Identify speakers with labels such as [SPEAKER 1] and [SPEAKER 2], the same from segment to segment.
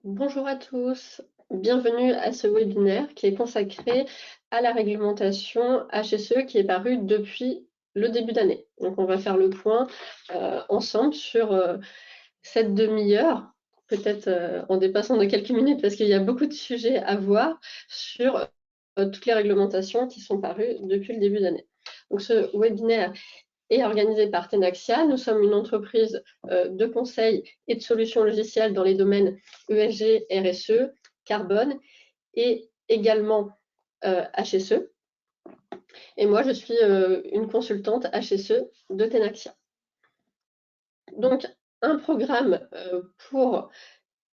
[SPEAKER 1] Bonjour à tous, bienvenue à ce webinaire qui est consacré à la réglementation HSE qui est parue depuis le début d'année. Donc on va faire le point ensemble sur cette demi-heure, peut-être en dépassant de quelques minutes parce qu'il y a beaucoup de sujets à voir sur toutes les réglementations qui sont parues depuis le début d'année. Donc ce webinaire est organisé par Tenaxia. Nous sommes une entreprise de conseil et de solutions logicielles dans les domaines ESG, RSE, carbone et également HSE. Et moi, je suis une consultante HSE de Tenaxia. Donc, un programme pour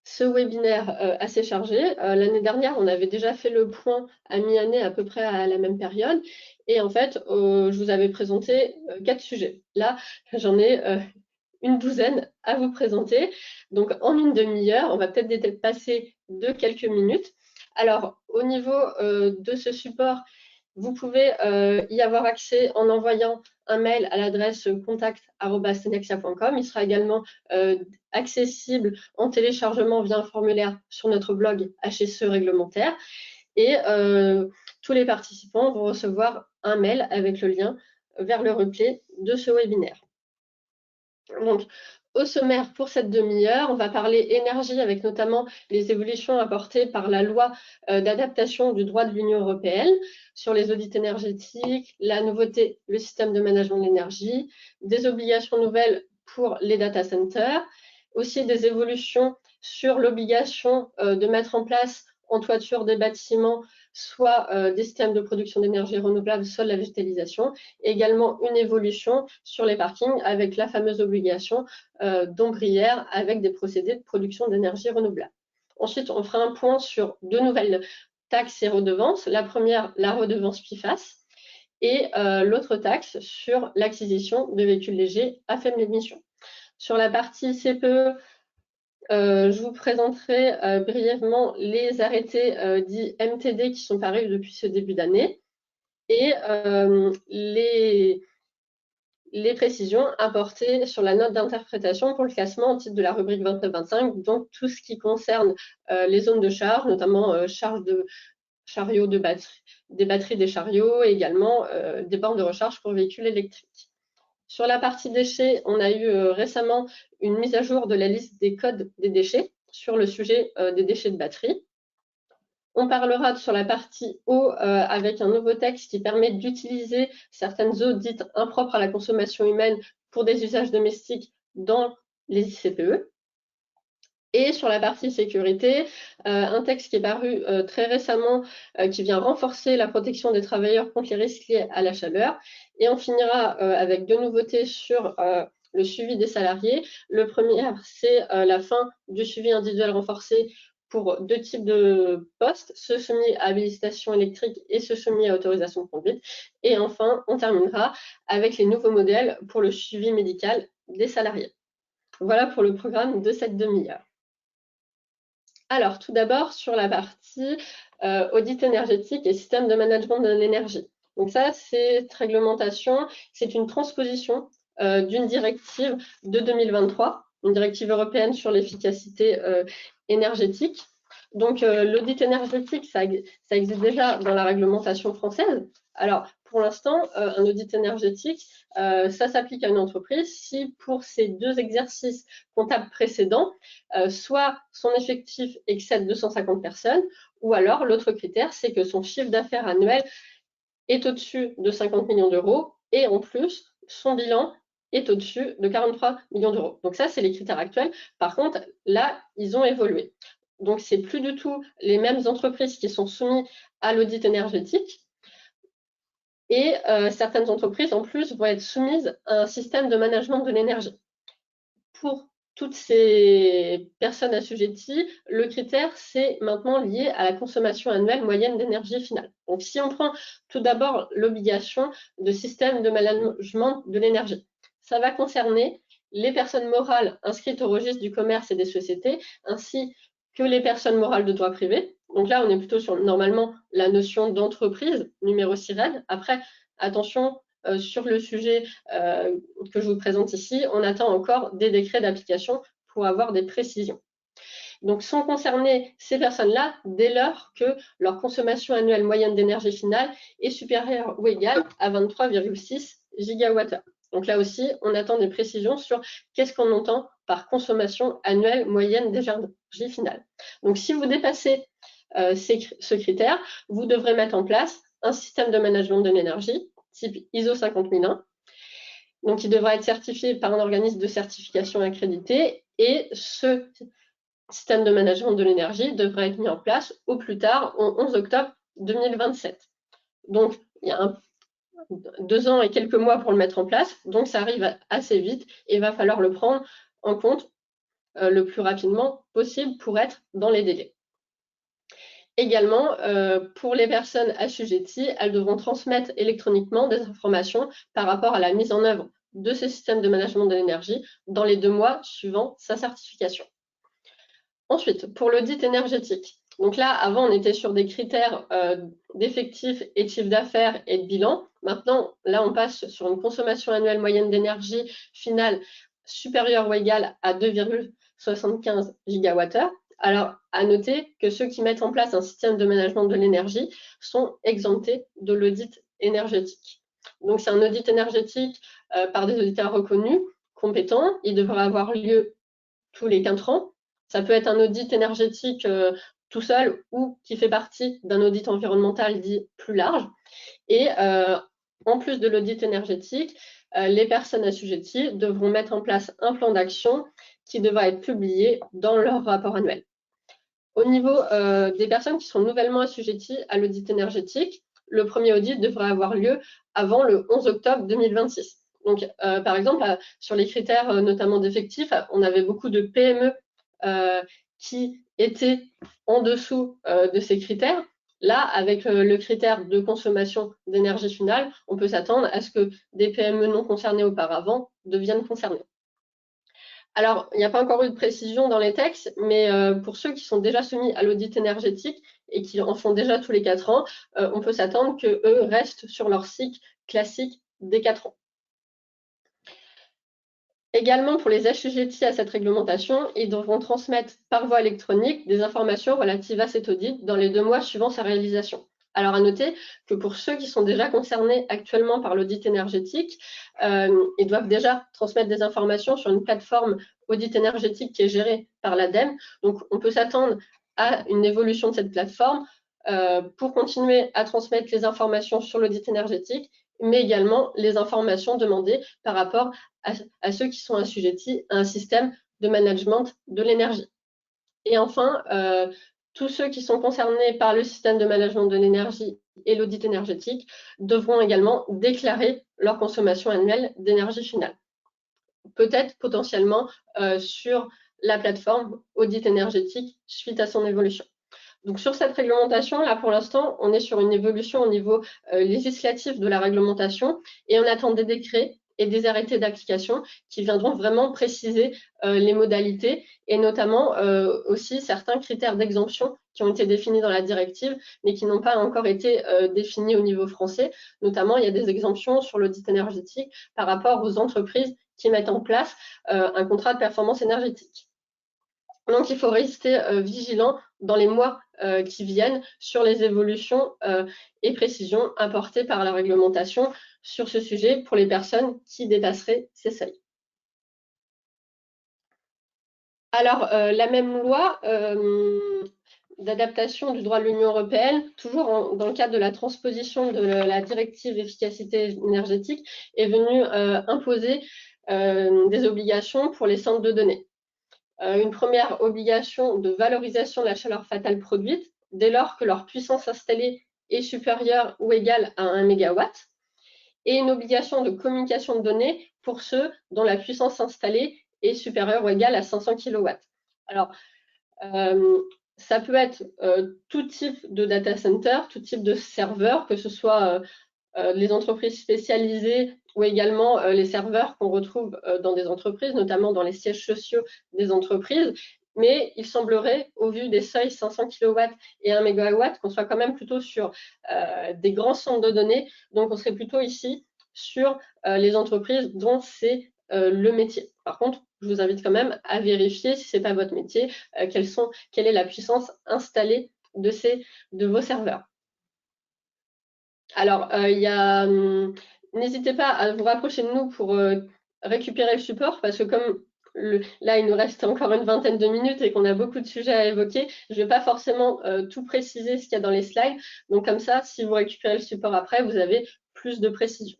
[SPEAKER 1] ce webinaire assez chargé. L'année dernière, on avait déjà fait le point à mi-année, à peu près à la même période. Et en fait, je vous avais présenté 4 sujets. Là, j'en ai une douzaine à vous présenter. Donc, en une demi-heure, on va peut-être dépasser de quelques minutes. Alors, au niveau de ce support, vous pouvez y avoir accès en envoyant un mail à l'adresse contact@tenexia.com. Il sera également accessible en téléchargement via un formulaire sur notre blog HSE réglementaire. Et tous les participants vont recevoir un mail avec le lien vers le replay de ce webinaire. Donc, au sommaire pour cette demi-heure, on va parler énergie avec notamment les évolutions apportées par la loi d'adaptation du droit de l'Union européenne sur les audits énergétiques, la nouveauté, le système de management de l'énergie, des obligations nouvelles pour les data centers, aussi des évolutions sur l'obligation de mettre en place en toiture des bâtiments soit des systèmes de production d'énergie renouvelable, soit de la végétalisation, et également une évolution sur les parkings avec la fameuse obligation d'ombrière avec des procédés de production d'énergie renouvelable. Ensuite, on fera un point sur deux nouvelles taxes et redevances. La première, la redevance PIFAS, et l'autre taxe sur l'acquisition de véhicules légers à faible émission. Sur la partie CPE, je vous présenterai brièvement les arrêtés dits MTD qui sont parus depuis ce début d'année et les précisions apportées sur la note d'interprétation pour le classement au titre de la rubrique 29-25, donc tout ce qui concerne les zones de charge, notamment charge de chariots de batterie, des batteries des chariots et également des bornes de recharge pour véhicules électriques. Sur la partie déchets, on a eu récemment une mise à jour de la liste des codes des déchets sur le sujet des déchets de batterie. On parlera sur la partie eau avec un nouveau texte qui permet d'utiliser certaines eaux dites impropres à la consommation humaine pour des usages domestiques dans les ICPE. Et sur la partie sécurité, un texte qui est paru très récemment, qui vient renforcer la protection des travailleurs contre les risques liés à la chaleur. Et on finira avec deux nouveautés sur le suivi des salariés. Le premier, c'est la fin du suivi individuel renforcé pour deux types de postes, ceux soumis à habilitation électrique et ceux soumis à autorisation de conduite. Et enfin, on terminera avec les nouveaux modèles pour le suivi médical des salariés. Voilà pour le programme de cette demi-heure. Alors, tout d'abord, sur la partie audit énergétique et système de management de l'énergie. Donc ça, cette réglementation, c'est une transposition d'une directive de 2023, une directive européenne sur l'efficacité énergétique. Donc, l'audit énergétique, ça existe déjà dans la réglementation française. Alors, pour l'instant, un audit énergétique, ça s'applique à une entreprise si pour ces deux exercices comptables précédents, soit son effectif excède 250 personnes, ou alors l'autre critère, c'est que son chiffre d'affaires annuel est au-dessus de 50 millions d'euros, et en plus, son bilan est au-dessus de 43 millions d'euros. Donc ça, c'est les critères actuels. Par contre, là, ils ont évolué. Donc, c'est plus du tout les mêmes entreprises qui sont soumises à l'audit énergétique. Et certaines entreprises, en plus, vont être soumises à un système de management de l'énergie. Pour toutes ces personnes assujetties, le critère, c'est maintenant lié à la consommation annuelle moyenne d'énergie finale. Donc, si on prend tout d'abord l'obligation de système de management de l'énergie, ça va concerner les personnes morales inscrites au registre du commerce et des sociétés, ainsi que les personnes morales de droit privé. Donc là, on est plutôt sur normalement la notion d'entreprise, numéro SIREN. Après, attention, sur le sujet que je vous présente ici, on attend encore des décrets d'application pour avoir des précisions. Donc, sont concernées ces personnes-là dès lors que leur consommation annuelle moyenne d'énergie finale est supérieure ou égale à 23,6 gigawattheures. Donc là aussi, on attend des précisions sur qu'est-ce qu'on entend par consommation annuelle moyenne d'énergie finale. Donc, si vous dépassez ce critère, vous devrez mettre en place un système de management de l'énergie type ISO 50001. Donc, il devra être certifié par un organisme de certification accrédité et ce système de management de l'énergie devra être mis en place au plus tard au 11 octobre 2027. Donc, il y a 2 ans et quelques mois pour le mettre en place, donc ça arrive assez vite et il va falloir le prendre en compte le plus rapidement possible pour être dans les délais. Également, pour les personnes assujetties, elles devront transmettre électroniquement des informations par rapport à la mise en œuvre de ce système de management de l'énergie dans les 2 mois suivant sa certification. Ensuite, pour l'audit énergétique. Donc là, avant, on était sur des critères d'effectifs et de chiffre d'affaires et de bilan. Maintenant, là, on passe sur une consommation annuelle moyenne d'énergie finale supérieure ou égale à 2,75 gigawattheures. Alors, à noter que ceux qui mettent en place un système de management de l'énergie sont exemptés de l'audit énergétique. Donc, c'est un audit énergétique par des auditeurs reconnus, compétents. Il devrait avoir lieu tous les 4 ans. Ça peut être un audit énergétique tout seul ou qui fait partie d'un audit environnemental dit plus large. Et en plus de l'audit énergétique, les personnes assujetties devront mettre en place un plan d'action qui devra être publié dans leur rapport annuel. Au niveau des personnes qui sont nouvellement assujetties à l'audit énergétique, le premier audit devrait avoir lieu avant le 11 octobre 2026. Donc, par exemple, sur les critères notamment d'effectifs, on avait beaucoup de PME qui étaient en dessous de ces critères. Là, avec le critère de consommation d'énergie finale, on peut s'attendre à ce que des PME non concernées auparavant deviennent concernées. Alors, il n'y a pas encore eu de précision dans les textes, mais pour ceux qui sont déjà soumis à l'audit énergétique et qui en font déjà tous les 4 ans, on peut s'attendre qu'eux restent sur leur cycle classique des 4 ans. Également, pour les assujettis à cette réglementation, ils devront transmettre par voie électronique des informations relatives à cet audit dans les 2 mois suivant sa réalisation. Alors, à noter que pour ceux qui sont déjà concernés actuellement par l'audit énergétique, ils doivent déjà transmettre des informations sur une plateforme audit énergétique qui est gérée par l'ADEME. Donc, on peut s'attendre à une évolution de cette plateforme pour continuer à transmettre les informations sur l'audit énergétique, mais également les informations demandées par rapport à ceux qui sont assujettis à un système de management de l'énergie. Et enfin, tous ceux qui sont concernés par le système de management de l'énergie et l'audit énergétique devront également déclarer leur consommation annuelle d'énergie finale. Peut-être potentiellement sur la plateforme audit énergétique suite à son évolution. Donc sur cette réglementation, là pour l'instant, on est sur une évolution au niveau législatif de la réglementation et on attend des décrets et des arrêtés d'application qui viendront vraiment préciser les modalités et notamment aussi certains critères d'exemption qui ont été définis dans la directive mais qui n'ont pas encore été définis au niveau français. Notamment, il y a des exemptions sur l'audit énergétique par rapport aux entreprises qui mettent en place un contrat de performance énergétique. Donc, il faut rester vigilant dans les mois qui viennent sur les évolutions et précisions apportées par la réglementation sur ce sujet pour les personnes qui dépasseraient ces seuils. Alors, la même loi d'adaptation du droit de l'Union européenne, toujours dans le cadre de la transposition de la directive efficacité énergétique, est venue imposer des obligations pour les centres de données. Une première obligation de valorisation de la chaleur fatale produite dès lors que leur puissance installée est supérieure ou égale à 1 MW et une obligation de communication de données pour ceux dont la puissance installée est supérieure ou égale à 500 kW. Alors, ça peut être tout type de data center, tout type de serveur, que ce soit les entreprises spécialisées ou également les serveurs qu'on retrouve dans des entreprises, notamment dans les sièges sociaux des entreprises. Mais il semblerait, au vu des seuils 500 kW et 1 MW, qu'on soit quand même plutôt sur des grands centres de données. Donc, on serait plutôt ici sur les entreprises dont c'est le métier. Par contre, je vous invite quand même à vérifier si ce n'est pas votre métier, quelle est la puissance installée de vos serveurs. Alors, n'hésitez pas à vous rapprocher de nous pour récupérer le support, parce que comme là, il nous reste encore une vingtaine de minutes et qu'on a beaucoup de sujets à évoquer, je ne vais pas forcément tout préciser ce qu'il y a dans les slides. Donc comme ça, si vous récupérez le support après, vous avez plus de précision.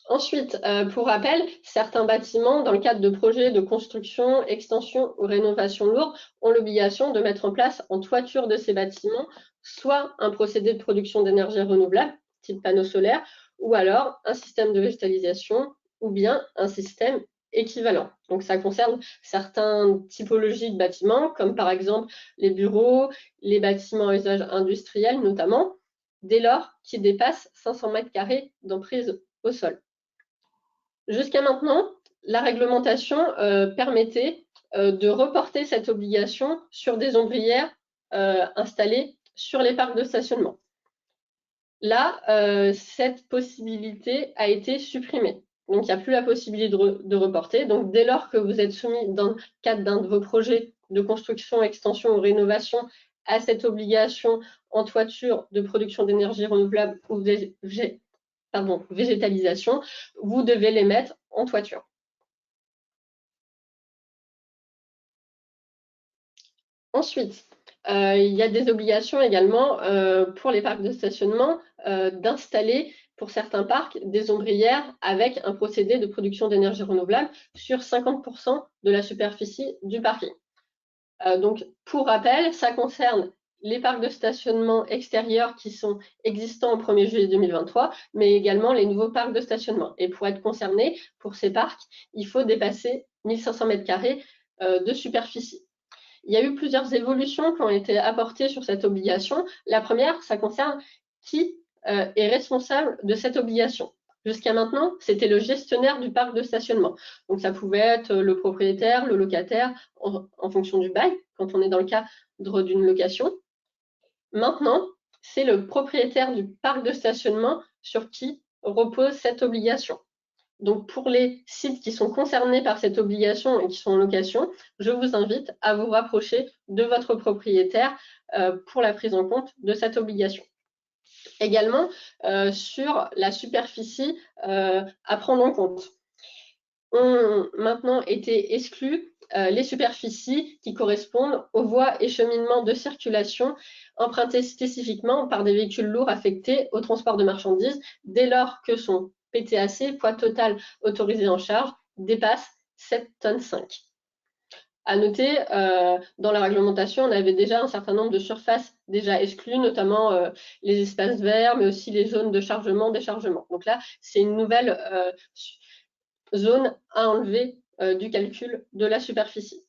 [SPEAKER 1] Ensuite, pour rappel, certains bâtiments, dans le cadre de projets de construction, extension ou rénovation lourde, ont l'obligation de mettre en place en toiture de ces bâtiments soit un procédé de production d'énergie renouvelable, type panneaux solaires, ou alors un système de végétalisation, ou bien un système équivalent. Donc ça concerne certaines typologies de bâtiments, comme par exemple les bureaux, les bâtiments à usage industriel notamment, dès lors qu'ils dépassent 500 mètres carrés d'emprise au sol. Jusqu'à maintenant, la réglementation permettait de reporter cette obligation sur des ombrières installées sur les parcs de stationnement. Là, cette possibilité a été supprimée. Donc, il n'y a plus la possibilité de reporter. Donc, dès lors que vous êtes soumis dans le cadre d'un de vos projets de construction, extension ou rénovation à cette obligation en toiture de production d'énergie renouvelable ou végétalisation, vous devez les mettre en toiture. Ensuite, il y a des obligations également pour les parcs de stationnement d'installer pour certains parcs des ombrières avec un procédé de production d'énergie renouvelable sur 50% de la superficie du parking. Donc, pour rappel, ça concerne les parcs de stationnement extérieurs qui sont existants au 1er juillet 2023, mais également les nouveaux parcs de stationnement. Et pour être concerné, pour ces parcs, il faut dépasser 1500 m² de superficie. Il y a eu plusieurs évolutions qui ont été apportées sur cette obligation. La première, ça concerne qui est responsable de cette obligation. Jusqu'à maintenant, c'était le gestionnaire du parc de stationnement. Donc, ça pouvait être le propriétaire, le locataire, en fonction du bail, quand on est dans le cadre d'une location. Maintenant, c'est le propriétaire du parc de stationnement sur qui repose cette obligation. Donc, pour les sites qui sont concernés par cette obligation et qui sont en location, je vous invite à vous rapprocher de votre propriétaire pour la prise en compte de cette obligation. Également, sur la superficie à prendre en compte. Ont maintenant été exclus les superficies qui correspondent aux voies et cheminements de circulation empruntés spécifiquement par des véhicules lourds affectés au transport de marchandises dès lors que son PTAC, poids total autorisé en charge, dépasse 7,5 tonnes. À noter, dans la réglementation, on avait déjà un certain nombre de surfaces déjà exclues, notamment les espaces verts, mais aussi les zones de chargement, déchargement. Donc là, c'est une nouvelle zone à enlever du calcul de la superficie.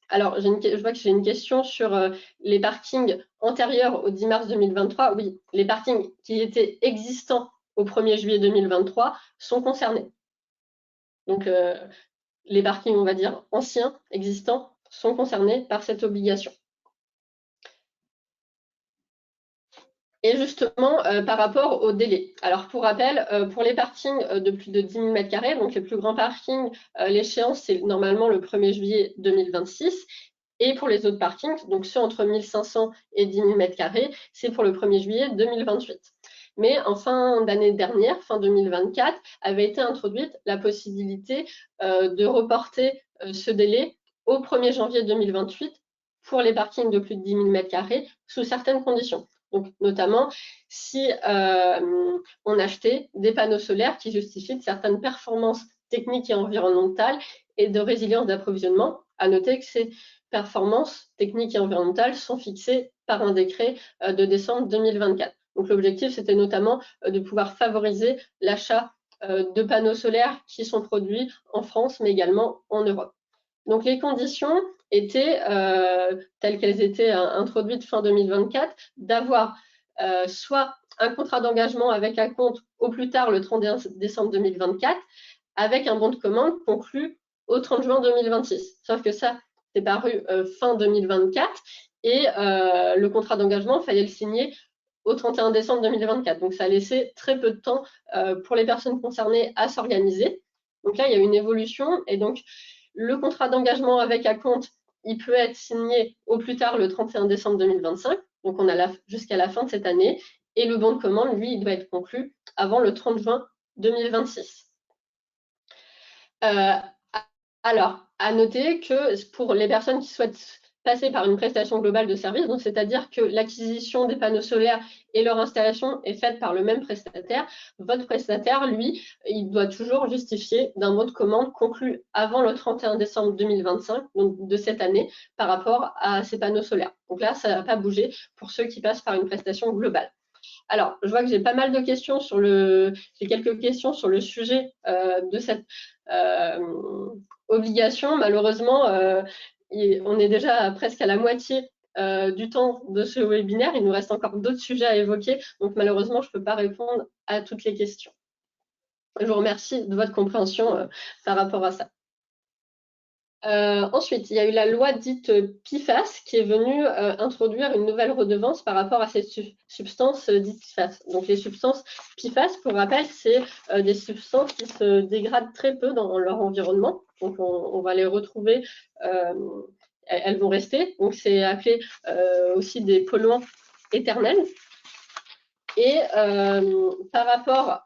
[SPEAKER 1] Alors, je vois que j'ai une question sur les parkings antérieurs au 10 mars 2023. Oui, les parkings qui étaient existants au 1er juillet 2023 sont concernés. Donc, les parkings, on va dire, anciens, existants, sont concernés par cette obligation. Et justement, par rapport au délai. Alors, pour rappel, pour les parkings de plus de 10 000 m², donc les plus grands parkings, l'échéance, c'est normalement le 1er juillet 2026. Et pour les autres parkings, donc ceux entre 1500 et 10 000 m², c'est pour le 1er juillet 2028. Mais en fin d'année dernière, fin 2024, avait été introduite la possibilité de reporter ce délai au 1er janvier 2028 pour les parkings de plus de 10 000 m² sous certaines conditions. Donc, notamment, si on achetait des panneaux solaires qui justifient de certaines performances techniques et environnementales et de résilience d'approvisionnement. À noter que ces performances techniques et environnementales sont fixées par un décret de décembre 2024. Donc, l'objectif, c'était notamment de pouvoir favoriser l'achat de panneaux solaires qui sont produits en France, mais également en Europe. Donc, les conditions étaient, telles qu'elles étaient introduites fin 2024, d'avoir soit un contrat d'engagement avec acompte au plus tard le 31 décembre 2024, avec un bon de commande conclu au 30 juin 2026. Sauf que ça, c'est paru fin 2024 et le contrat d'engagement, il fallait le signer au 31 décembre 2024. Donc, ça a laissé très peu de temps pour les personnes concernées à s'organiser. Donc là, il y a une évolution et donc le contrat d'engagement avec Acompte, il peut être signé au plus tard le 31 décembre 2025. Donc, on a jusqu'à la fin de cette année. Et le bon de commande, lui, il doit être conclu avant le 30 juin 2026. Alors, à noter que pour les personnes qui souhaitent passer par une prestation globale de service, donc c'est-à-dire que l'acquisition des panneaux solaires et leur installation est faite par le même prestataire, votre prestataire, lui, il doit toujours justifier d'un bon de commande conclu avant le 31 décembre 2025, donc de cette année, par rapport à ces panneaux solaires. Donc là, ça ne va pas bouger pour ceux qui passent par une prestation globale. Alors, je vois que j'ai pas mal de questions j'ai quelques questions sur le sujet de cette obligation. Malheureusement, on est déjà presque à la moitié du temps de ce webinaire. Il nous reste encore d'autres sujets à évoquer. Donc, malheureusement, je ne peux pas répondre à toutes les questions. Je vous remercie de votre compréhension par rapport à ça. Ensuite, il y a eu la loi dite PFAS qui est venue introduire une nouvelle redevance par rapport à cette substance dite PFAS. Donc les substances PFAS, pour rappel, c'est des substances qui se dégradent très peu dans leur environnement. Donc on va les retrouver, elles vont rester. Donc c'est appelé aussi des polluants éternels. Et par rapport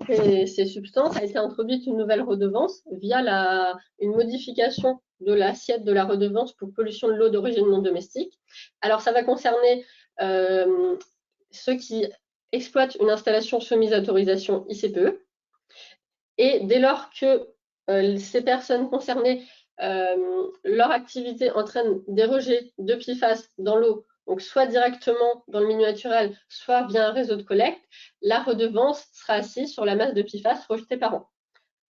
[SPEAKER 1] ces substances, a été introduite une nouvelle redevance via une modification de l'assiette de la redevance pour pollution de l'eau d'origine non domestique. Alors, ça va concerner ceux qui exploitent une installation soumise à autorisation ICPE. Et dès lors que ces personnes concernées, leur activité entraîne des rejets de PFAS dans l'eau, donc soit directement dans le milieu naturel, soit via un réseau de collecte, la redevance sera assise sur la masse de PFAS rejetée par an.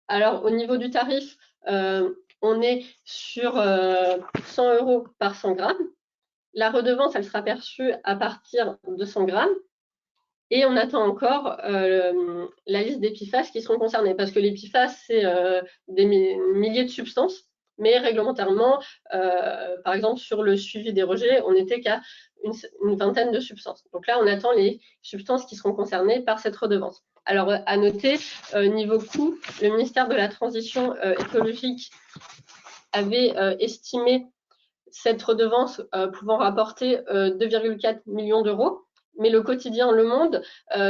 [SPEAKER 1] Alors, au niveau du tarif, on est sur 100 € par 100 grammes. La redevance, elle sera perçue à partir de 100 grammes. Et on attend encore la liste des PFAS qui seront concernés, parce que les PFAS, c'est des milliers de substances, mais réglementairement, par exemple, sur le suivi des rejets, on n'était qu'à une vingtaine de substances. Donc là, on attend les substances qui seront concernées par cette redevance. Alors, à noter, niveau coût, le ministère de la Transition écologique avait estimé cette redevance pouvant rapporter 2,4 millions d'euros. Mais le quotidien Le Monde,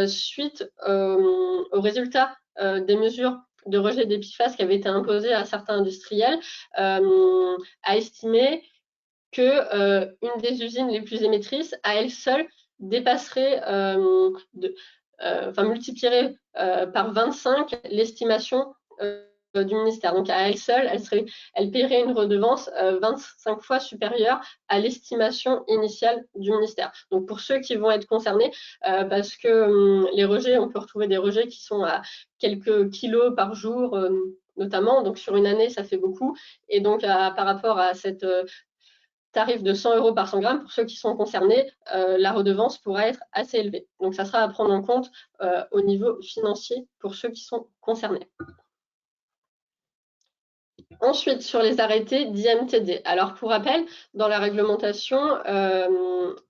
[SPEAKER 1] suite aux résultats des mesures de rejet des PFAS qui avaient été imposées à certains industriels, a estimé que une des usines les plus émettrices, à elle seule, dépasserait, multiplierait par 25 l'estimation du ministère. Donc à elle seule, elle paierait une redevance 25 fois supérieure à l'estimation initiale du ministère. Donc pour ceux qui vont être concernés, parce que les rejets, on peut retrouver des rejets qui sont à quelques kilos par jour, notamment. Donc sur une année, ça fait beaucoup. Et donc par rapport à cette tarif de 100 € par 100 grammes, pour ceux qui sont concernés, la redevance pourra être assez élevée. Donc ça sera à prendre en compte au niveau financier pour ceux qui sont concernés. Ensuite, sur les arrêtés d'IMTD. Alors, pour rappel, dans la réglementation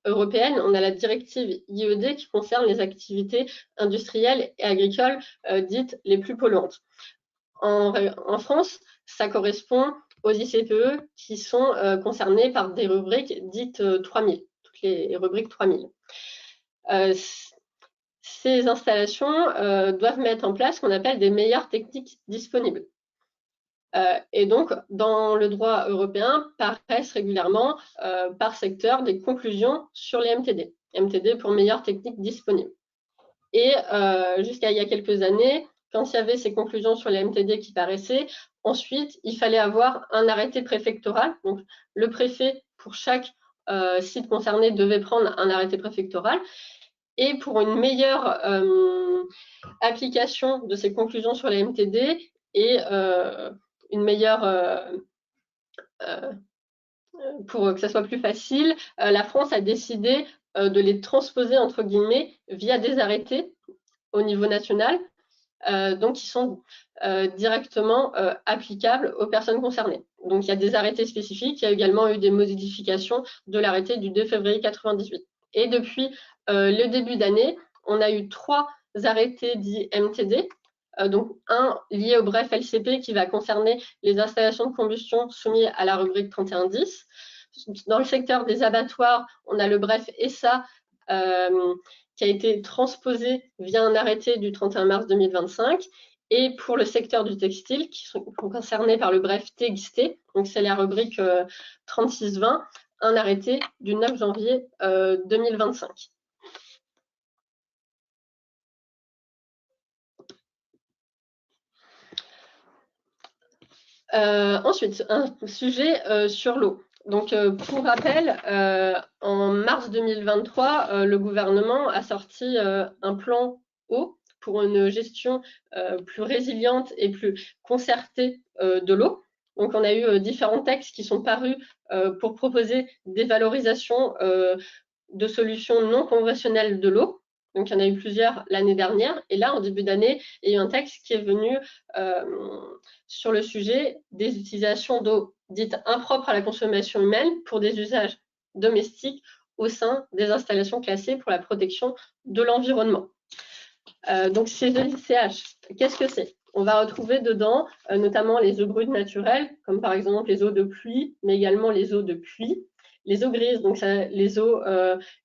[SPEAKER 1] européenne, on a la directive IED qui concerne les activités industrielles et agricoles dites les plus polluantes. En France, ça correspond aux ICPE qui sont concernés par des rubriques dites 3000, toutes les rubriques 3000. Ces installations doivent mettre en place ce qu'on appelle des meilleures techniques disponibles. Et donc, dans le droit européen, paraissent régulièrement par secteur des conclusions sur les MTD. MTD pour meilleures techniques disponibles. Et jusqu'à il y a quelques années, quand il y avait ces conclusions sur les MTD qui paraissaient, ensuite, il fallait avoir un arrêté préfectoral. Donc, le préfet, pour chaque site concerné, devait prendre un arrêté préfectoral. Et pour une meilleure application de ces conclusions sur les MTD et une meilleure, pour que ça soit plus facile, la France a décidé de les transposer, entre guillemets, via des arrêtés au niveau national, donc qui sont directement applicables aux personnes concernées. Donc il y a des arrêtés spécifiques, il y a également eu des modifications de l'arrêté du 2 février 1998. Et depuis le début d'année, on a eu 3 arrêtés dits MTD, donc un lié au bref LCP qui va concerner les installations de combustion soumises à la rubrique 3110. Dans le secteur des abattoirs, on a le bref ESA qui a été transposé via un arrêté du 31 mars 2025. Et pour le secteur du textile, qui sont concernés par le bref TXT, donc c'est la rubrique 3620, un arrêté du 9 janvier 2025. Ensuite, un sujet sur l'eau. Donc, pour rappel, en mars 2023, le gouvernement a sorti un plan eau pour une gestion plus résiliente et plus concertée de l'eau. Donc, on a eu différents textes qui sont parus pour proposer des valorisations de solutions non conventionnelles de l'eau. Donc, il y en a eu plusieurs l'année dernière. Et là, en début d'année, il y a eu un texte qui est venu sur le sujet des utilisations d'eau dites impropres à la consommation humaine pour des usages domestiques au sein des installations classées pour la protection de l'environnement. Donc, ces EICH, qu'est-ce que c'est? On va retrouver dedans notamment les eaux brutes naturelles, comme par exemple les eaux de pluie, mais également les eaux de puits. Les eaux grises, donc les eaux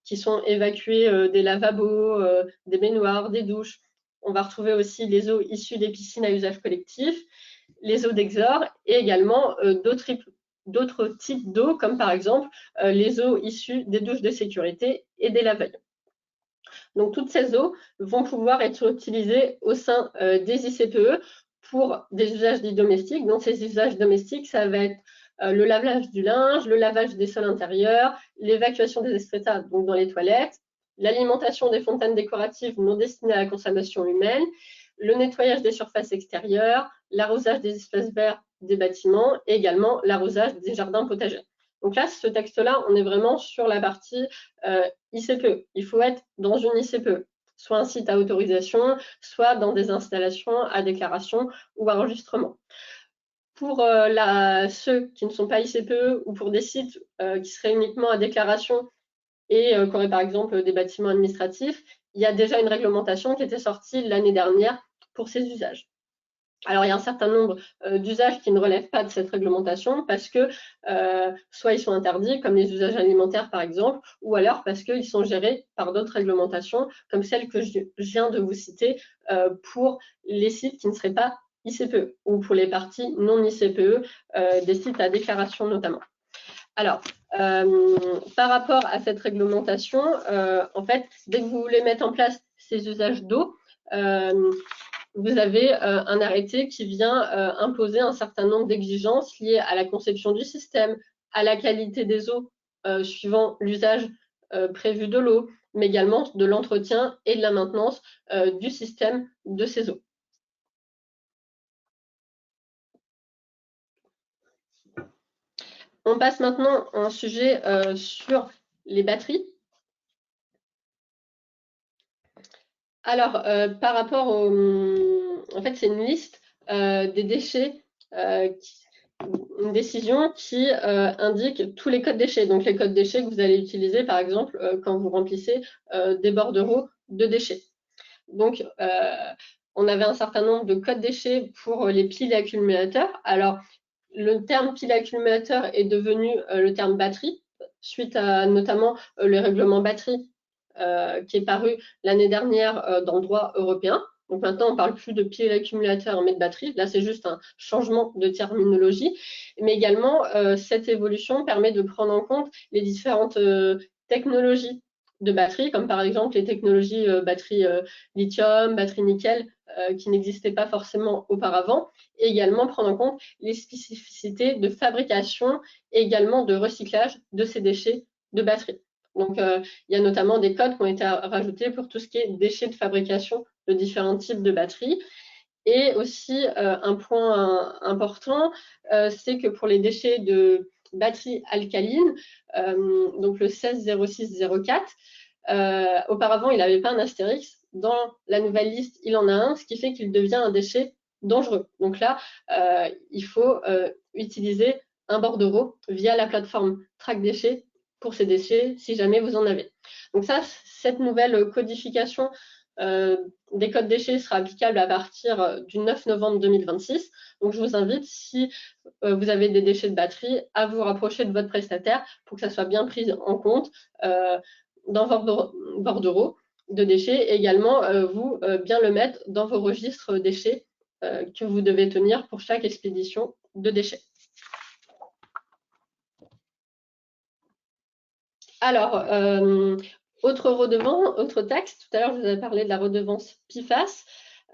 [SPEAKER 1] qui sont évacuées des lavabos, des baignoires, des douches. On va retrouver aussi les eaux issues des piscines à usage collectif, les eaux d'exor et également d'autres types d'eau, comme par exemple les eaux issues des douches de sécurité et des lave-vailles. Donc, toutes ces eaux vont pouvoir être utilisées au sein des ICPE pour des usages dits domestiques. Donc, ces usages domestiques, ça va être le lavage du linge, le lavage des sols intérieurs, l'évacuation des excréta donc dans les toilettes, l'alimentation des fontaines décoratives non destinées à la consommation humaine, le nettoyage des surfaces extérieures, l'arrosage des espaces verts des bâtiments et également l'arrosage des jardins potagers. Donc là, ce texte-là, on est vraiment sur la partie ICPE. Il faut être dans une ICPE, soit un site à autorisation, soit dans des installations à déclaration ou à enregistrement. Pour ceux qui ne sont pas ICPE ou pour des sites qui seraient uniquement à déclaration et qui auraient par exemple des bâtiments administratifs, il y a déjà une réglementation qui était sortie l'année dernière pour ces usages. Alors, il y a un certain nombre d'usages qui ne relèvent pas de cette réglementation parce que soit ils sont interdits, comme les usages alimentaires par exemple, ou alors parce qu'ils sont gérés par d'autres réglementations, comme celle que je viens de vous citer pour les sites qui ne seraient pas ICPE, ou pour les parties non ICPE, des sites à déclaration notamment. Alors, par rapport à cette réglementation, en fait, dès que vous voulez mettre en place ces usages d'eau, vous avez un arrêté qui vient imposer un certain nombre d'exigences liées à la conception du système, à la qualité des eaux suivant l'usage prévu de l'eau, mais également de l'entretien et de la maintenance du système de ces eaux. On passe maintenant à un sujet sur les batteries. Alors, par rapport au... En fait, c'est une liste des déchets, une décision qui indique tous les codes déchets. Donc, les codes déchets que vous allez utiliser, par exemple, quand vous remplissez des bordereaux de déchets. Donc, on avait un certain nombre de codes déchets pour les piles et accumulateurs. Alors, le terme pile accumulateur est devenu le terme batterie, suite à notamment le règlement batterie qui est paru l'année dernière dans le droit européen. Donc maintenant, on ne parle plus de pile accumulateur, mais de batterie. Là, c'est juste un changement de terminologie. Mais également, cette évolution permet de prendre en compte les différentes technologies de batterie, comme par exemple les technologies batterie lithium, batterie nickel, qui n'existaient pas forcément auparavant, et également prendre en compte les spécificités de fabrication et également de recyclage de ces déchets de batterie. Donc, il y a notamment des codes qui ont été rajoutés pour tout ce qui est déchets de fabrication de différents types de batteries. Et aussi, un point important, c'est que pour les déchets de batteries alcalines, donc le 160604, auparavant, il n'avait pas un astérix. Dans la nouvelle liste, il en a un, ce qui fait qu'il devient un déchet dangereux. Donc là, il faut utiliser un bordereau via la plateforme Track Déchets pour ces déchets si jamais vous en avez. Donc ça, cette nouvelle codification des codes déchets sera applicable à partir du 9 novembre 2026. Donc je vous invite, si vous avez des déchets de batterie, à vous rapprocher de votre prestataire pour que ça soit bien pris en compte dans vos bordereaux de déchets, et également vous bien le mettre dans vos registres déchets que vous devez tenir pour chaque expédition de déchets. Alors, autre redevance, autre taxe, tout à l'heure je vous avais parlé de la redevance PFAS.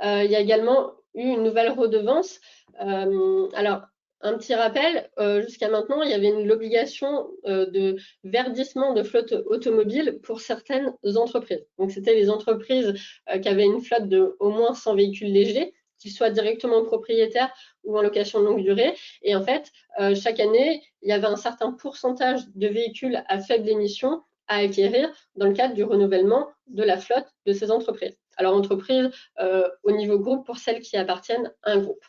[SPEAKER 1] Il y a également eu une nouvelle redevance. Alors, un petit rappel, jusqu'à maintenant, il y avait l'obligation de verdissement de flotte automobile pour certaines entreprises. Donc, c'était les entreprises qui avaient une flotte de au moins 100 véhicules légers, qu'ils soient directement propriétaires ou en location de longue durée. Et en fait, chaque année, il y avait un certain pourcentage de véhicules à faible émission à acquérir dans le cadre du renouvellement de la flotte de ces entreprises. Alors, entreprises au niveau groupe pour celles qui appartiennent à un groupe.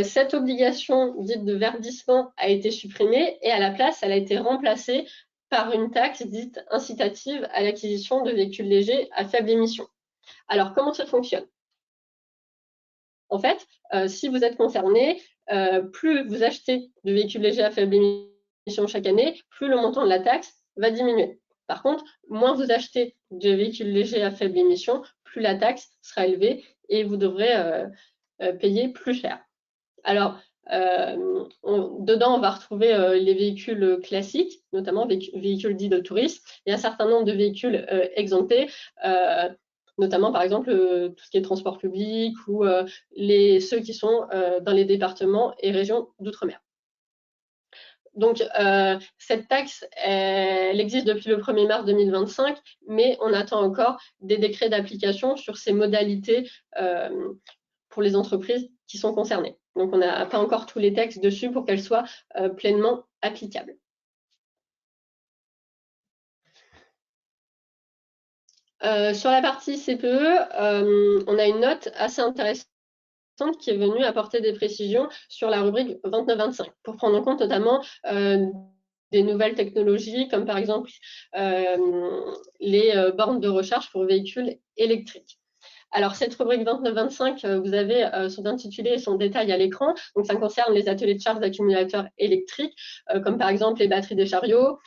[SPEAKER 1] Cette obligation dite de verdissement a été supprimée et à la place, elle a été remplacée par une taxe dite incitative à l'acquisition de véhicules légers à faible émission. Alors, comment ça fonctionne? En fait, si vous êtes concerné, plus vous achetez de véhicules légers à faible émission chaque année, plus le montant de la taxe va diminuer. Par contre, moins vous achetez de véhicules légers à faible émission, plus la taxe sera élevée et vous devrez payer plus cher. Alors, dedans, on va retrouver les véhicules classiques, notamment véhicules dits de tourisme, et un certain nombre de véhicules exemptés, notamment par exemple tout ce qui est transport public ou ceux qui sont dans les départements et régions d'outre-mer. Donc, cette taxe, elle existe depuis le 1er mars 2025, mais on attend encore des décrets d'application sur ces modalités pour les entreprises qui sont concernées. Donc, on n'a pas encore tous les textes dessus pour qu'elles soient pleinement applicables. Sur la partie CPE, on a une note assez intéressante qui est venue apporter des précisions sur la rubrique 29-25 pour prendre en compte notamment des nouvelles technologies comme par exemple les bornes de recharge pour véhicules électriques. Alors, cette rubrique 29-25, vous avez son intitulé et son détail à l'écran. Donc, ça concerne les ateliers de charge d'accumulateurs électriques, comme par exemple les batteries des chariots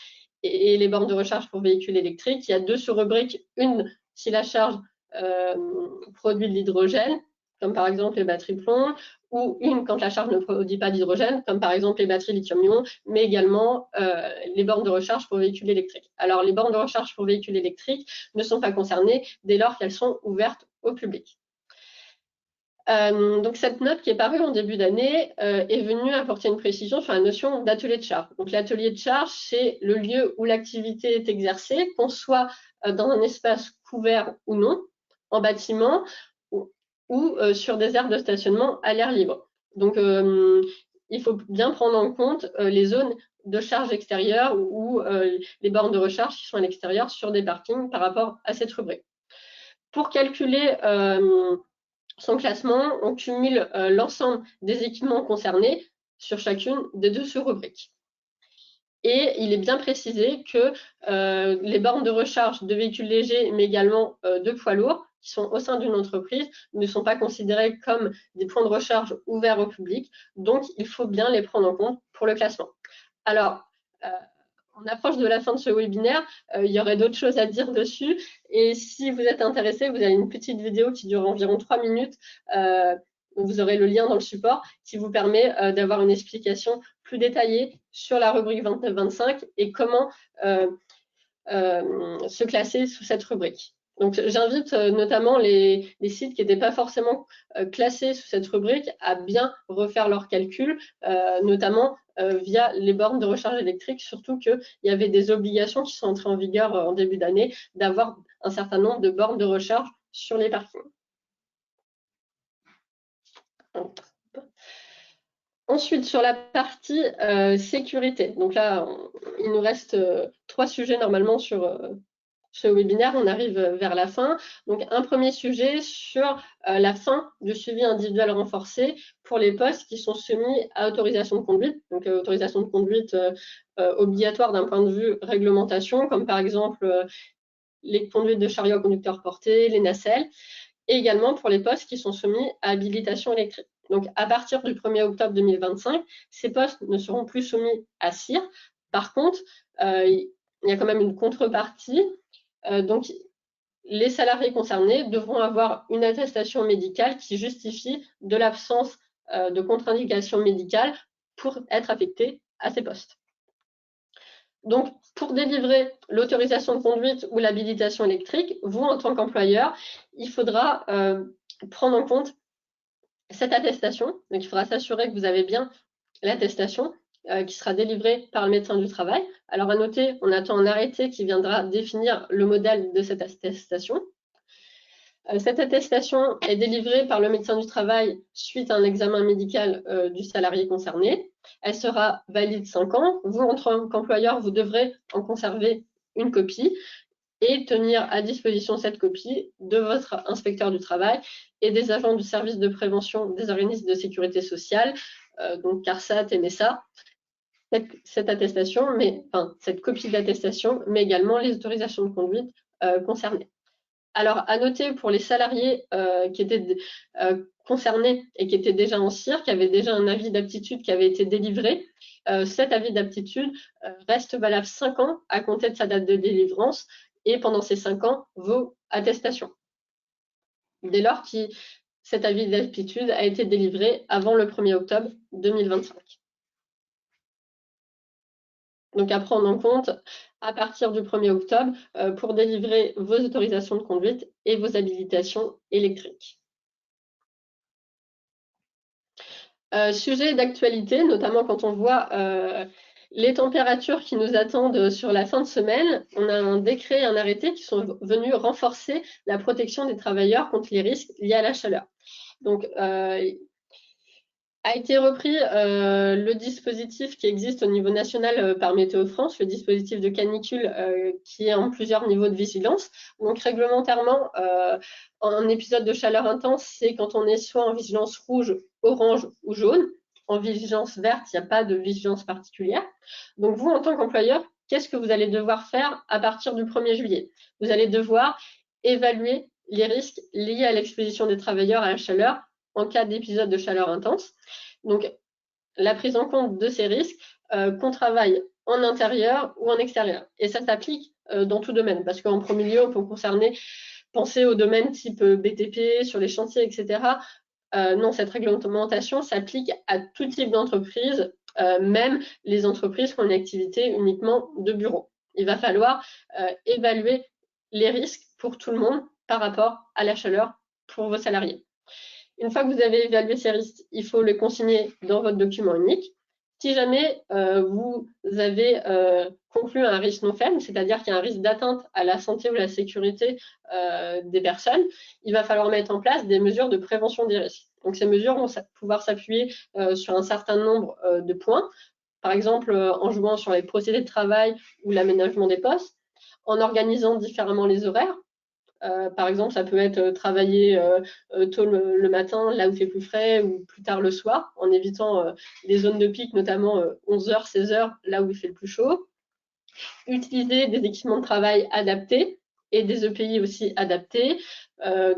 [SPEAKER 1] et les bornes de recharge pour véhicules électriques. Il y a deux sous-rubriques, une si la charge produit de l'hydrogène, comme par exemple les batteries plomb, ou une quand la charge ne produit pas d'hydrogène, comme par exemple les batteries lithium-ion, mais également les bornes de recharge pour véhicules électriques. Alors, les bornes de recharge pour véhicules électriques ne sont pas concernées dès lors qu'elles sont ouvertes au public. Donc, cette note qui est parue en début d'année est venue apporter une précision sur la notion d'atelier de charge. Donc, l'atelier de charge, c'est le lieu où l'activité est exercée, qu'on soit dans un espace couvert ou non, en bâtiment ou sur des aires de stationnement à l'air libre. Donc, il faut bien prendre en compte les zones de charge extérieure ou les bornes de recharge qui sont à l'extérieur sur des parkings par rapport à cette rubrique. Pour calculer son classement, on cumule l'ensemble des équipements concernés sur chacune des deux sous-rubriques. Et il est bien précisé que les bornes de recharge de véhicules légers, mais également de poids lourds, qui sont au sein d'une entreprise, ne sont pas considérés comme des points de recharge ouverts au public. Donc, il faut bien les prendre en compte pour le classement. Alors, on approche de la fin de ce webinaire, il y aurait d'autres choses à dire dessus. Et si vous êtes intéressé, vous avez une petite vidéo qui dure environ 3 minutes. Vous aurez le lien dans le support qui vous permet d'avoir une explication plus détaillée sur la rubrique 29-25 et comment se classer sous cette rubrique. Donc, j'invite notamment les sites qui n'étaient pas forcément classés sous cette rubrique à bien refaire leurs calculs, notamment via les bornes de recharge électrique, surtout qu'il y avait des obligations qui sont entrées en vigueur en début d'année d'avoir un certain nombre de bornes de recharge sur les parkings. Ensuite, sur la partie sécurité. Donc là, il nous reste 3 sujets normalement sur ce webinaire, on arrive vers la fin. Donc, un premier sujet sur la fin du suivi individuel renforcé pour les postes qui sont soumis à autorisation de conduite. Donc, autorisation de conduite obligatoire d'un point de vue réglementation, comme par exemple les conduites de chariot à conducteur porté, les nacelles, et également pour les postes qui sont soumis à habilitation électrique. Donc, à partir du 1er octobre 2025, ces postes ne seront plus soumis à CIR. Par contre, il y a quand même une contrepartie. Donc, les salariés concernés devront avoir une attestation médicale qui justifie de l'absence de contre-indication médicale pour être affectés à ces postes. Donc, pour délivrer l'autorisation de conduite ou l'habilitation électrique, vous, en tant qu'employeur, il faudra prendre en compte cette attestation. Donc, il faudra s'assurer que vous avez bien l'attestation qui sera délivrée par le médecin du travail. Alors, à noter, on attend un arrêté qui viendra définir le modèle de cette attestation. Cette attestation est délivrée par le médecin du travail suite à un examen médical du salarié concerné. Elle sera valide 5 ans. Vous, en tant qu'employeur, vous devrez en conserver une copie et tenir à disposition cette copie de votre inspecteur du travail et des agents du service de prévention des organismes de sécurité sociale, donc CARSAT et MESA, cette attestation, cette copie d'attestation, mais également les autorisations de conduite concernées. Alors, à noter pour les salariés qui étaient concernés et qui étaient déjà en CIR, qui avaient déjà un avis d'aptitude qui avait été délivré, cet avis d'aptitude reste valable 5 ans à compter de sa date de délivrance et pendant ces 5 ans, vos attestations. Dès lors que cet avis d'aptitude a été délivré avant le 1er octobre 2025. Donc, à prendre en compte à partir du 1er octobre pour délivrer vos autorisations de conduite et vos habilitations électriques. Sujet d'actualité, notamment quand on voit les températures qui nous attendent sur la fin de semaine, on a un décret et un arrêté qui sont venus renforcer la protection des travailleurs contre les risques liés à la chaleur. Donc, a été repris le dispositif qui existe au niveau national par Météo France, le dispositif de canicule qui est en plusieurs niveaux de vigilance. Donc réglementairement, en épisode de chaleur intense, c'est quand on est soit en vigilance rouge, orange ou jaune. En vigilance verte, il n'y a pas de vigilance particulière. Donc vous, en tant qu'employeur, qu'est-ce que vous allez devoir faire à partir du 1er juillet? Vous allez devoir évaluer les risques liés à l'exposition des travailleurs à la chaleur en cas d'épisode de chaleur intense. Donc, la prise en compte de ces risques, qu'on travaille en intérieur ou en extérieur. Et ça s'applique dans tout domaine, parce qu'en premier lieu, on peut penser aux domaines type BTP, sur les chantiers, etc. Non, cette réglementation s'applique à tout type d'entreprise, même les entreprises qui ont une activité uniquement de bureau. Il va falloir évaluer les risques pour tout le monde par rapport à la chaleur pour vos salariés. Une fois que vous avez évalué ces risques, il faut le consigner dans votre document unique. Si jamais vous avez conclu un risque non faible, c'est-à-dire qu'il y a un risque d'atteinte à la santé ou la sécurité des personnes, il va falloir mettre en place des mesures de prévention des risques. Donc ces mesures vont pouvoir s'appuyer sur un certain nombre de points, par exemple en jouant sur les procédés de travail ou l'aménagement des postes, en organisant différemment les horaires. Par exemple, ça peut être travailler tôt le matin, là où il fait plus frais, ou plus tard le soir, en évitant les zones de pic, notamment 11h, 16h, là où il fait le plus chaud. Utiliser des équipements de travail adaptés et des EPI aussi adaptés,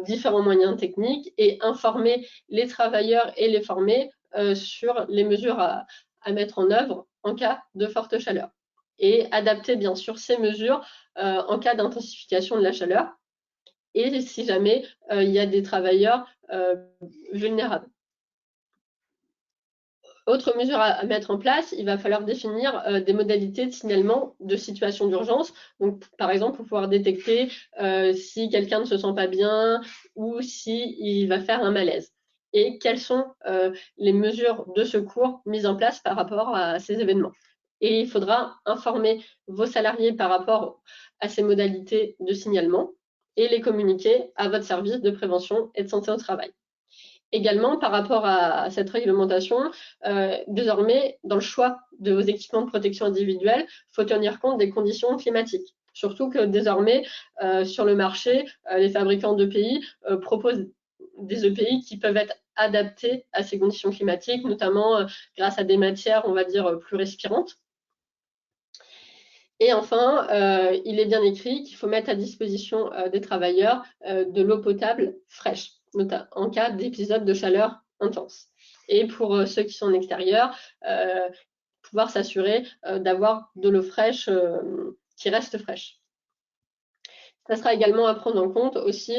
[SPEAKER 1] différents moyens techniques, et informer les travailleurs et les former sur les mesures à mettre en œuvre en cas de forte chaleur. Et adapter bien sûr ces mesures en cas d'intensification de la chaleur, et si jamais il y a des travailleurs vulnérables. Autre mesure à mettre en place, il va falloir définir des modalités de signalement de situation d'urgence. Donc, par exemple, pour pouvoir détecter si quelqu'un ne se sent pas bien ou s'il va faire un malaise. Et quelles sont les mesures de secours mises en place par rapport à ces événements. Et il faudra informer vos salariés par rapport à ces modalités de signalement et les communiquer à votre service de prévention et de santé au travail. Également, par rapport à cette réglementation, désormais, dans le choix de vos équipements de protection individuelle, il faut tenir compte des conditions climatiques. surtout que désormais, sur le marché, les fabricants d'EPI proposent des EPI qui peuvent être adaptés à ces conditions climatiques, notamment grâce à des matières, on va dire, plus respirantes. Et enfin, il est bien écrit qu'il faut mettre à disposition des travailleurs de l'eau potable fraîche, en cas d'épisode de chaleur intense. Et pour ceux qui sont en extérieur, pouvoir s'assurer d'avoir de l'eau fraîche qui reste fraîche. Ça sera également à prendre en compte aussi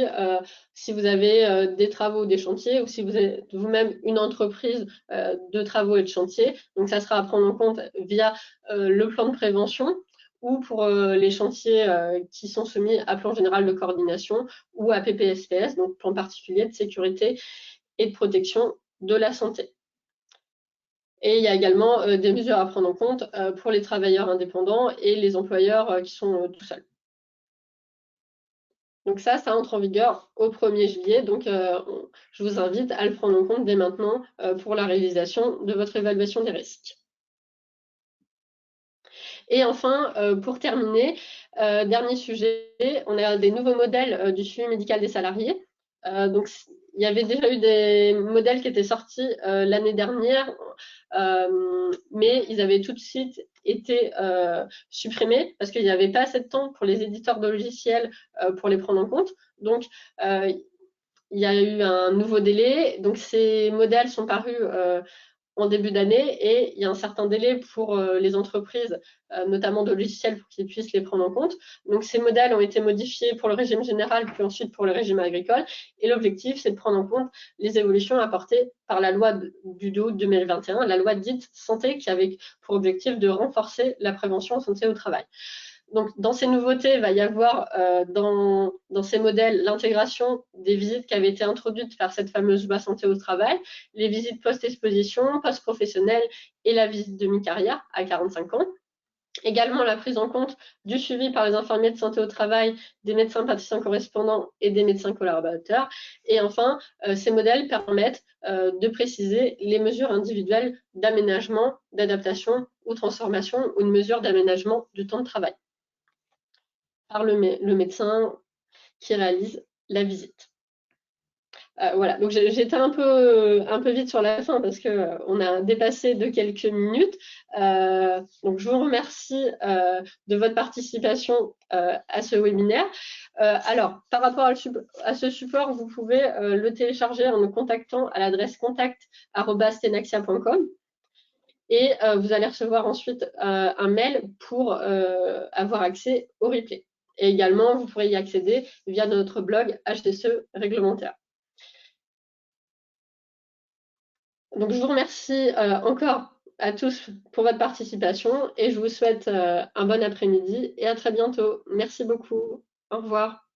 [SPEAKER 1] si vous avez des travaux ou des chantiers, ou si vous êtes vous-même une entreprise de travaux et de chantiers. Donc ça sera à prendre en compte via le plan de prévention, ou pour les chantiers qui sont soumis à plan général de coordination ou à PPSPS, donc plan particulier de sécurité et de protection de la santé. Et il y a également des mesures à prendre en compte pour les travailleurs indépendants et les employeurs qui sont tout seuls. Donc ça entre en vigueur au 1er juillet, donc je vous invite à le prendre en compte dès maintenant pour la réalisation de votre évaluation des risques. Et enfin, pour terminer, dernier sujet, on a des nouveaux modèles du suivi médical des salariés. Donc, il y avait déjà eu des modèles qui étaient sortis l'année dernière, mais ils avaient tout de suite été supprimés parce qu'il n'y avait pas assez de temps pour les éditeurs de logiciels pour les prendre en compte. Donc, il y a eu un nouveau délai. Donc, ces modèles sont parus en début d'année, et il y a un certain délai pour les entreprises, notamment de logiciels, pour qu'ils puissent les prendre en compte. Donc ces modèles ont été modifiés pour le régime général, puis ensuite pour le régime agricole, et l'objectif, c'est de prendre en compte les évolutions apportées par la loi du 2 août 2021, la loi dite santé, qui avait pour objectif de renforcer la prévention en santé au travail. Donc, dans ces nouveautés, il va y avoir dans ces modèles l'intégration des visites qui avaient été introduites par cette fameuse loi santé au travail, les visites post-exposition, post-professionnelle et la visite de mi-carrière à 45 ans. Également la prise en compte du suivi par les infirmiers de santé au travail, des médecins praticiens correspondants et des médecins collaborateurs. Et enfin, ces modèles permettent de préciser les mesures individuelles d'aménagement, d'adaptation ou transformation, ou une mesure d'aménagement du temps de travail par le médecin qui réalise la visite. Voilà, donc j'étais un peu vite sur la fin parce qu'on a dépassé de quelques minutes. Donc je vous remercie de votre participation à ce webinaire. Alors, par rapport à ce support, vous pouvez le télécharger en nous contactant à l'adresse contact@stenaxia.com. Et vous allez recevoir ensuite un mail pour avoir accès au replay. Et également, vous pourrez y accéder via notre blog HDSE réglementaire. Donc, je vous remercie encore à tous pour votre participation, et je vous souhaite un bon après-midi et à très bientôt. Merci beaucoup. Au revoir.